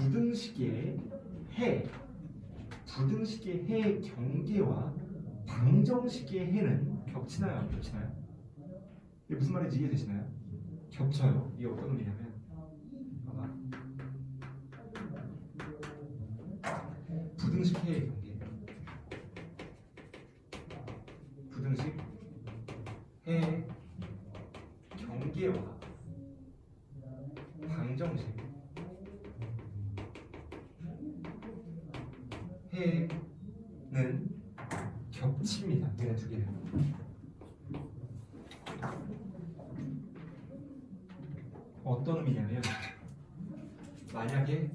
부등식의 해의 경계와 방정식의 해는 겹치나요? 안 겹치나요? 이게 무슨 말인지 이해되시나요? 겹쳐요. 이게 어떤 의미냐면 봐봐. 부등식 해의 경계, 부등식 해의 경계와 방정식 해는 겹칩니다. 얘네 두 개는. 어떤 의미냐면 만약에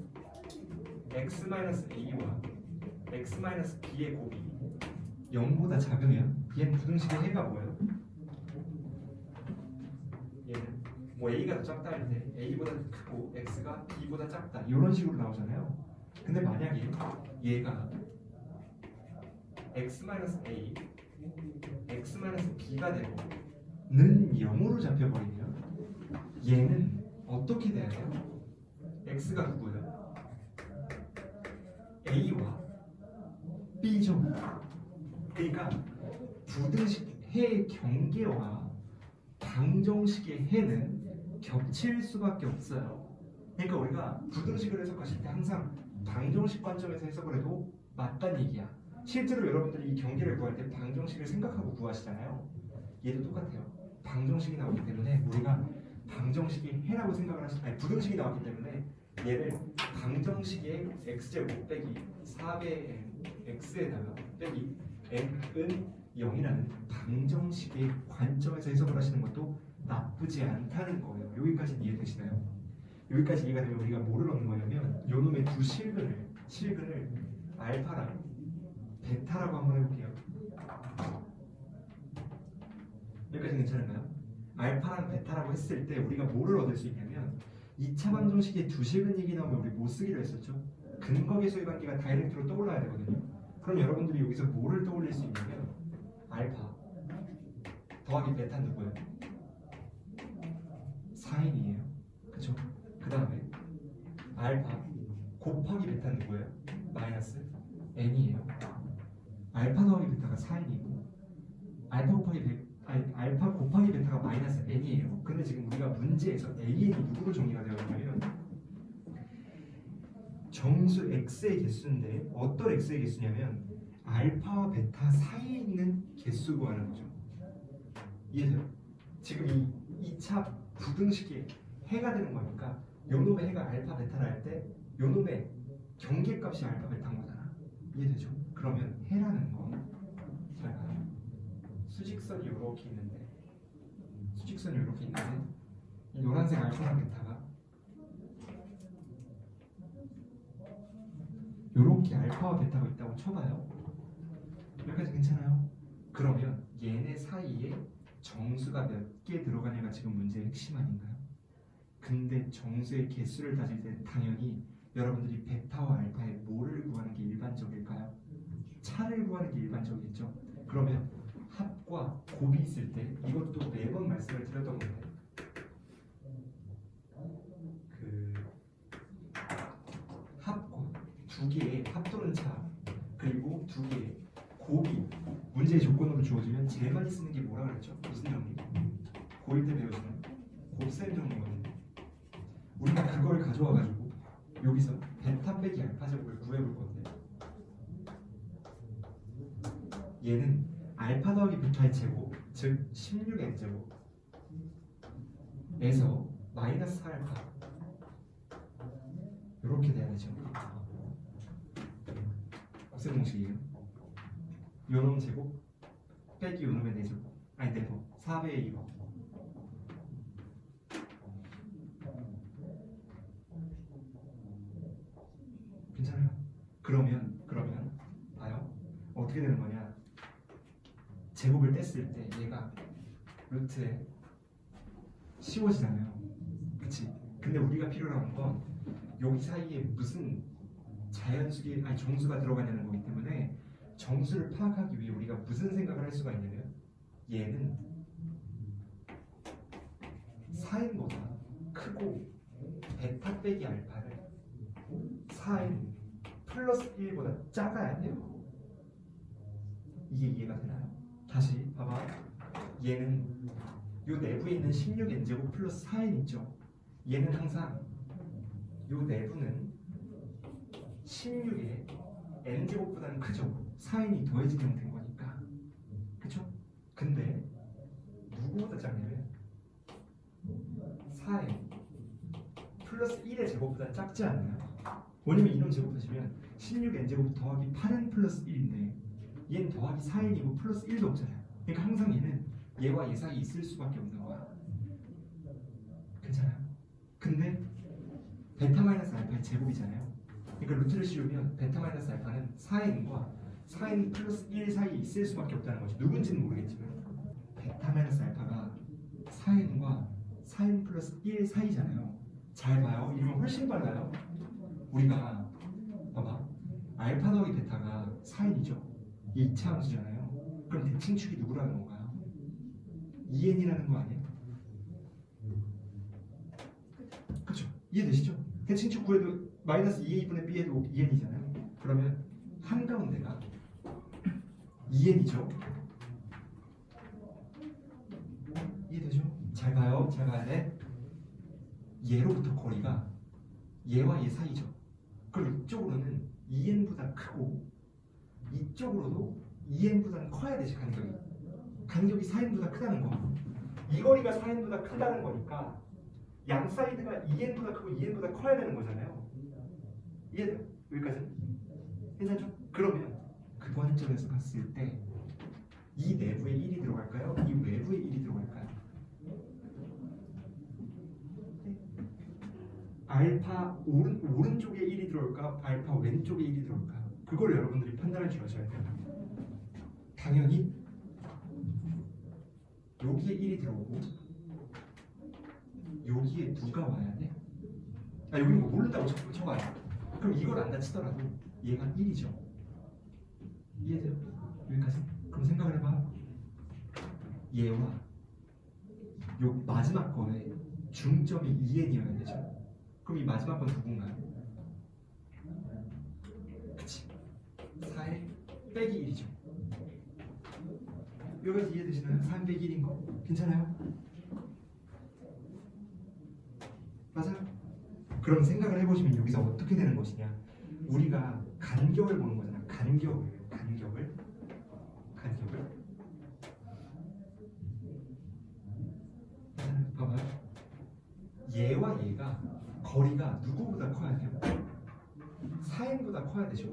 x-a와 x-b의 곱이 0보다 작으면 얘는 부등식의 해가 뭐예요? 얘는 뭐 a가 더 작다 할 때 a보다 크고 x가 b보다 작다 이런 식으로 나오잖아요. 근데 만약에 얘가 x-a, x-b가 되고 는 0으로 잡혀버리면 얘는 어떻게 돼야 돼요? x가 누구예요? a와 b죠. 그러니까 부등식 해의 경계와 방정식의 해는 겹칠 수밖에 없어요. 그러니까 우리가 부등식을 해석하실 때 항상 방정식 관점에서 해석을 해도 맞다는 얘기야. 실제로 여러분들이 이 경계를 구할 때 방정식을 생각하고 구하시잖아요. 얘도 똑같아요. 방정식이 나오기 때문에 우리가 방정식의 해라고 생각을 아니 부등식이 나왔기 때문에 얘를 방정식의 x제곱 빼기 4배의 x에다가 빼기 n은 0이라는 방정식의 관점에서 해석을 하시는 것도 나쁘지 않다는 거예요. 여기까지 이해되시나요? 여기까지 이해가 되면 우리가 뭐를 얻는 거냐면 요놈의 두 실근을 알파랑 베타라고 한번 해볼게요. 여기까지 괜찮은가요? 알파랑 베타라고 했을 때 우리가 뭐를 얻을 수 있냐면 2차 방정식의 두 실근 얘기 나오면 우리 뭐 쓰기로 했었죠? 근거계수의 관계가 다이렉트로 떠올라야 되거든요. 그럼 여러분들이 여기서 뭐를 떠올릴 수 있냐면 알파 더하기 베타 누구예요? 4n이에요. 그쵸? 그 다음에 알파 곱하기 베타 누구예요? 마이너스 n이에요. 알파 더하기 베타가 4n이고 알파 곱하기 베타가 마이너스 n이에요. 근데 지금 우리가 문제에서 an이 누구로 정리가 되어 있냐면 정수 x의 개수인데 어떤 x의 개수냐면 알파와 베타 사이에 있는 개수 구하는 거죠. 이해돼요? 지금 이 2차 부등식이 해가 되는 거니까 요놈의 해가 알파 베타를 할 때 요놈의 경계값이 알파 베타인 거잖아. 이해되죠? 그러면 해라는 건 잘 봐요. 수직선이 이렇게 있는데 이 노란색 알파랑 베타가 이렇게 알파와 베타가 있다고 쳐봐요. 여기까지 괜찮아요? 그러면 얘네 사이에 정수가 몇 개 들어가냐가 지금 문제의 핵심 아닌가요? 근데 정수의 개수를 따질 때 당연히 여러분들이 베타와 알파의 뭐를 구하는 게 일반적일까요? 차를 구하는 게 일반적이겠죠? 그러면 합과 곱이 있을 때 이것도 매번 말씀을 드렸던 건데 그 합과 두 개의 합 또는 차 그리고 두 개의 곱이 문제의 조건으로 주어지면 제일 많이 쓰는 게 뭐라 그랬죠? 무슨 정리? 고1 때 배우시는 곱셈 정리거든요. 우리가 그걸 가져와가지고 여기서 베타 빼기 알파 제곱을 구해볼 건데 얘는 알파 더하기 베타의 제곱 즉 16n 제곱에서 마이너스 4알파 이렇게 돼야 되죠. 곱셈 공식이에요. 요놈 제곱 빼기 요놈의 4제곱 아니 4번 4배의 2번 괜찮아요? 그러면 봐요. 어떻게 되는 거냐? 제곱을 뗐을 때 얘가 루트에 씌워지잖아요. 그치? 근데 우리가 필요로 하는 건 여기 사이에 무슨 자연수기 아니 정수가 들어가냐는 거기 때문에 정수를 파악하기 위해 우리가 무슨 생각을 할 수가 있냐면 얘는 4n보다 크고 베타 빼기 알파를 사인 플러스 1보다 작아야 돼요. 이게 이해가 되나요? 다시 봐봐. 얘는 요 내부에 있는 16n제곱 플러스 4n 있죠. 얘는 항상 요 내부는 16의 n제곱보다는 크죠. 4n이 더해진 형태인 거니까. 그쵸? 근데 누구보다 작냐면 4n 플러스 1의 제곱보다 작지 않나요? 왜냐면 이놈 제곱하시면 16n제곱 더하기 8n 플러스 1인데 얘는 더하기 4n이고 플러스 1도 없잖아요. 그러니까 항상 얘는 얘와 얘 사이에 있을 수밖에 없는 거야. 괜찮아요? 근데 베타 마이너스 알파의 제곱이잖아요. 그러니까 루트를 씌우면 베타 마이너스 알파는 4n과 4n 플러스 1 사이에 있을 수밖에 없다는 거죠. 누군지는 모르겠지만 베타 마이너스 알파가 4n과 4n 플러스 1 사이잖아요. 잘 봐요. 이러면 훨씬 빨라요. 우리가 봐봐. 알파 더하기 베타가 4n이죠. 이 이차 함수잖아요. 그럼 대칭축이 누구라는 건가요? 2n이라는 거 아니에요? 그쵸? 이해되시죠? 대칭축 구해도 마이너스 2a분의 b에도 2n이잖아요. 그러면 한가운데가 2n이죠. 이해되죠? 잘 봐요. 잘 봐야 돼. 얘로부터 거리가 얘와 얘 사이죠. 그럼 이쪽으로는 2n보다 크고 이쪽으로도 2n보다는 커야 되지. 간격이 4n보다 크다는 거. 이 거리가 4n보다 크다는 거니까 양 사이드가 2n보다 크고 2n보다 커야 되는 거잖아요. 이해돼요? 여기까지? 괜찮죠? 그러면 그 관점에서 봤을 때 이 내부에 1이 들어갈까요? 이 외부에 1이 들어갈까요? 알파 오른쪽에 1이 들어올까? 알파 왼쪽에 1이 들어올까? 그걸 여러분들이 판단을 주셔야 돼요. 당연히 여기에 1이 들어오고 여기에 누가 와야 돼? 여기는 뭐 모른다고 쳐봐요. 그럼 이걸 안다 치더라도 얘가 1이죠. 이해돼요? 여기까지? 그럼 생각을 해봐. 얘와 요 마지막 거에 중점이 2n이어야 되죠. 그럼 이 마지막 건 누군가요? 그치? 4의 빼기 1이죠. 여기까지 이해되시나요? 3 빼기 1인 거? 괜찮아요? 맞아요? 그럼 생각을 해보시면 여기서 어떻게 되는 것이냐? 우리가 간격을 보는 거잖아. 간격을 봐봐요. 얘와 얘가 거리가 누구보다 커야 돼요? 4n보다 커야 되죠.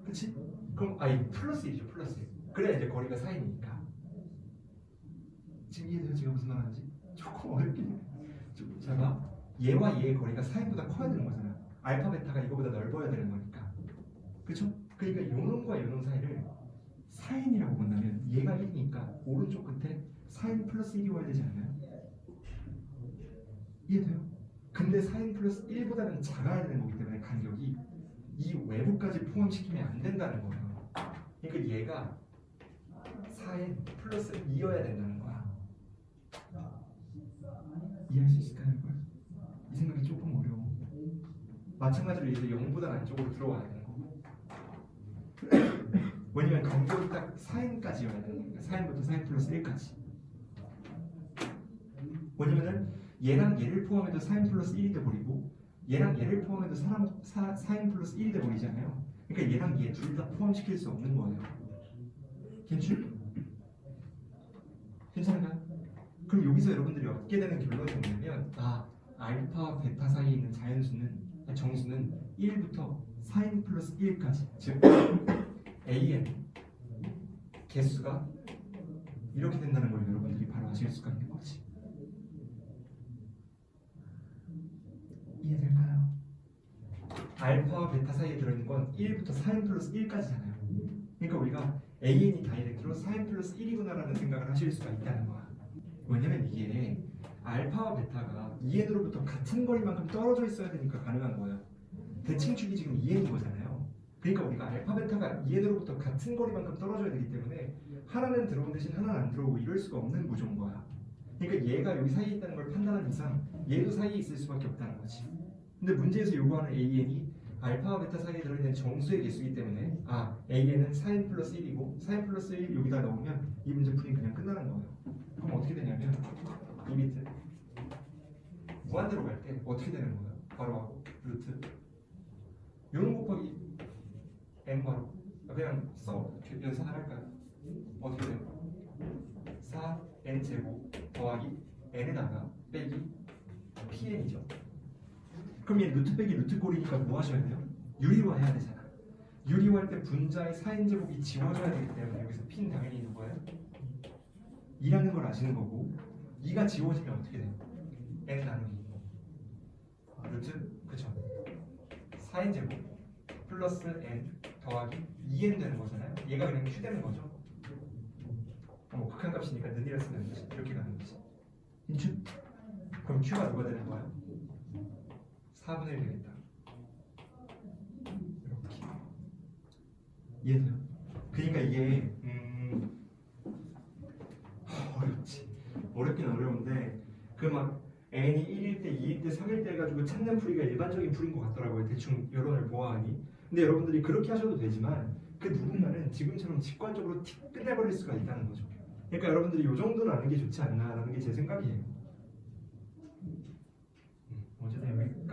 그치? 그럼 플러스 1이죠. 플러스 1. 그래야 이제 거리가 4n이니까. 지금 이해돼요? 제가 무슨 말 하는지? 조금 어렵긴 해. 잘 봐. 얘와 얘의 거리가 4n보다 커야 되는 거잖아. 알파 베타가 이거보다 넓어야 되는 거니까. 그쵸? 그러니까 요놈과 요놈 사이를 4n이라고 본다면 얘가 1이니까 오른쪽 끝에 4n 플러스 1이 와야 되지 않나요? 이해돼요? 근데 4n 플러스 1보다는 작아야 되는 거기 때문에 간격이 이 외부까지 포함시키면 안 된다는 거예요. 그러니까 얘가 4n 플러스 2여야 된다는 거야. 이해할 수 있을까요? 이걸? 이 생각이 조금 어려워. 마찬가지로 이제 0보다 안쪽으로 들어와야 되는 거고. 왜냐면 간격이 딱 4n까지여야 되는 거니까 4n부터 4n 플러스 1까지. 왜냐면은 얘랑 얘를 포함해도 4n 플러스 1이 돼버리고 얘랑 얘를 포함해도 4n 플러스 1이 돼버리잖아요. 그러니까 얘랑 얘 둘 다 포함시킬 수 없는 거예요. 괜찮은가요? 그럼 여기서 여러분들이 얻게 되는 결론이 뭐냐면 알파, 베타 사이에 있는 정수는 1부터 4n 플러스 1까지 즉 an 개수가 이렇게 된다는 걸 여러분들이 바로 아실 수가 있는 거지. 이해될까요? 알파와 베타 사이에 들어있는 건 1부터 4n 플러스 1까지잖아요. 그러니까 우리가 an이 다이렉트로 4n 플러스 1이구나라는 생각을 하실 수가 있다는 거야. 왜냐면 이게 알파와 베타가 2n으로부터 같은 거리만큼 떨어져 있어야 되니까 가능한 거예요. 대칭축이 지금 2n인 거잖아요. 그러니까 우리가 알파, 베타가 2n으로부터 같은 거리만큼 떨어져야 되기 때문에 하나는 들어온 대신 하나는 안 들어오고 이럴 수가 없는 구조인 거야. 그러니까 얘가 여기 사이에 있다는 걸 판단한 이상 얘도 사이에 있을 수밖에 없다는 거지. 근데 문제에서 요구하는 an이 알파와 베타 사이에 들어있는 정수의 개수이기 때문에 A에는 4n 플러스 1이고 4n 플러스 1 여기다 넣으면 이 문제풀이 그냥 끝나는 거예요. 그럼 어떻게 되냐면 이 밑에 무한대로 갈 때 어떻게 되는 거예요? 바로 하고 루트 요놈 곱하기 n 바로 그냥 연산을 할까요? 어떻게 돼요? 4n 제곱 더하기 n에다가 빼기 pn이죠. 그럼 얘 루트 빼기 루트 꼴이니까 뭐 하셔야 돼요? 유리화 해야 되잖아. 유리화할 때 분자의 4n 제곱이 지워져야 되기 때문에 여기서 p는 당연히 누구예요? 2라는 걸 아시는 거고 2가 지워지면 어떻게 돼요? n 나누기 루트 그쵸? 4n 제곱 플러스 n 더하기 2n 되는 거잖아요. 얘가 그냥 q 되는 거죠. 극한값이니까 는이라 쓰면 되지. 이렇게 가는 거지. 인추. 그럼 q가 누가 되는 거예요? 4분의 1 되겠다. 이렇게. 이해돼요? 그러니까 이게 어렵지. 어렵긴 어려운데 그 막 n이 1일 때, 2일 때, 3일 때 해가지고 찾는 풀이가 일반적인 풀인 것 같더라고요. 대충 여론을 보아하니. 근데 여러분들이 그렇게 하셔도 되지만 그 누군가는 지금처럼 직관적으로 틱 끝내버릴 수가 있다는 거죠. 그러니까 여러분들이 이 정도는 아는 게 좋지 않나라는 게 제 생각이에요. 어쨌든 여기까지.